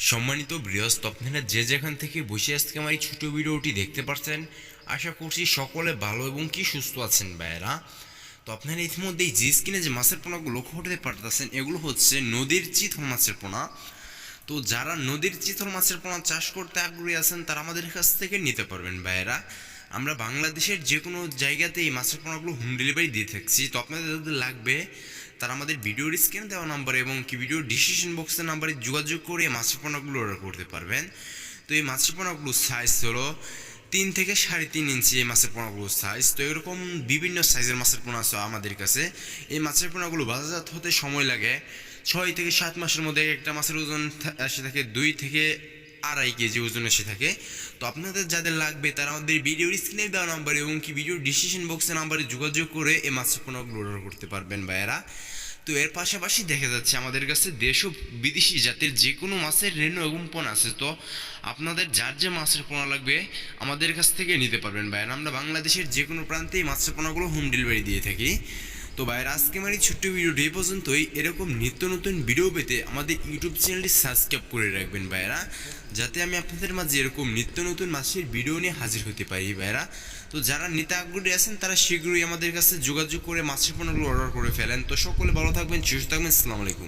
সম্মানিত গৃহস্থ, আপনারা যে যেখান থেকে বসে আজকে আমার এই ছোটো ভিডিওটি দেখতে পাচ্ছেন, আশা করছি সকলে ভালো এবং কি সুস্থ আছেন ভাইয়েরা। তো আপনারা ইতিমধ্যে এই যে স্কিনে যে মাছের পোনাগুলো লক্ষ্য করতে পারতেছেন, এগুলো হচ্ছে নদীর চিতল মাছের পোনা। তো যারা নদীর চিতল মাছের পোনা চাষ করতে আগ্রহী আছেন তারা আমাদের কাছ থেকে নিতে পারবেন ভাইয়েরা। আমরা বাংলাদেশের যে কোনো জায়গাতে এই মাছের পোনাগুলো হোম ডেলিভারি দিয়ে থাকছি। তো আপনাদের যাদের লাগবে তারা আমাদের ভিডিওর স্ক্রিনে দেওয়া নাম্বারে এবং কি ভিডিওর ডিসক্রিপশন বক্সের নাম্বারে যোগাযোগ করে মাছের পোনাগুলো অর্ডার করতে পারবেন। তো এই মাছের পোনাগুলোর সাইজ হলো 3 থেকে 3.5 ইঞ্চি। এই মাছের পোনাগুলোর সাইজ তো এরকম বিভিন্ন সাইজের মাছের পোনা আছে আমাদের কাছে। এই মাছের পোনাগুলো বাজারজাত হতে সময় লাগে 6 থেকে 7 মাসের মধ্যে। একটা মাছের ওজন এসে থাকে 2 থেকে 2.5 কেজি ওজন এসে থাকে। তো আপনাদের যাদের লাগবে তারা আমাদের ভিডিওর স্ক্রিনে দেওয়া নাম্বারে এবং কি ভিডিওর ডিসক্রিপশন বক্সের নাম্বারে যোগাযোগ করে এই মাছের পোনাগুলো অর্ডার করতে পারবেন ভাইয়েরা। তো এর পাশাপাশি দেখা যাচ্ছে আমাদের কাছে দেশ ও বিদেশি জাতের যে কোনো মাছের রেণু এবং পোনা আছে। তো আপনাদের যার যে মাছের পোনা লাগবে আমাদের কাছ থেকে নিতে পারবেন ভাইয়েরা। আমরা বাংলাদেশের যে কোনো প্রান্তেই মাছের পোনাগুলো হোম ডেলিভারি দিয়ে থাকি। তো ভাইয়েরা, আজকে আমার এই ছোট্ট ভিডিওটি এই পর্যন্তই। এরকম নিত্য নতুন ভিডিও পেতে আমাদের ইউটিউব চ্যানেলটি সাবস্ক্রাইব করে রাখবেন ভাইয়েরা, যাতে আমি আপনাদের মাঝে এরকম নিত্য নতুন মাছের ভিডিও নিয়ে হাজির হতে পারি ভাইয়েরা। তো যারা নিতে আগ্রহী আছেন তারা শীঘ্রই আমাদের কাছে যোগাযোগ করে মাছের পণ্যগুলো অর্ডার করে ফেলেন। তো সকলে ভালো থাকবেন, সুস্থ থাকবেন। আসসালামু আলাইকুম।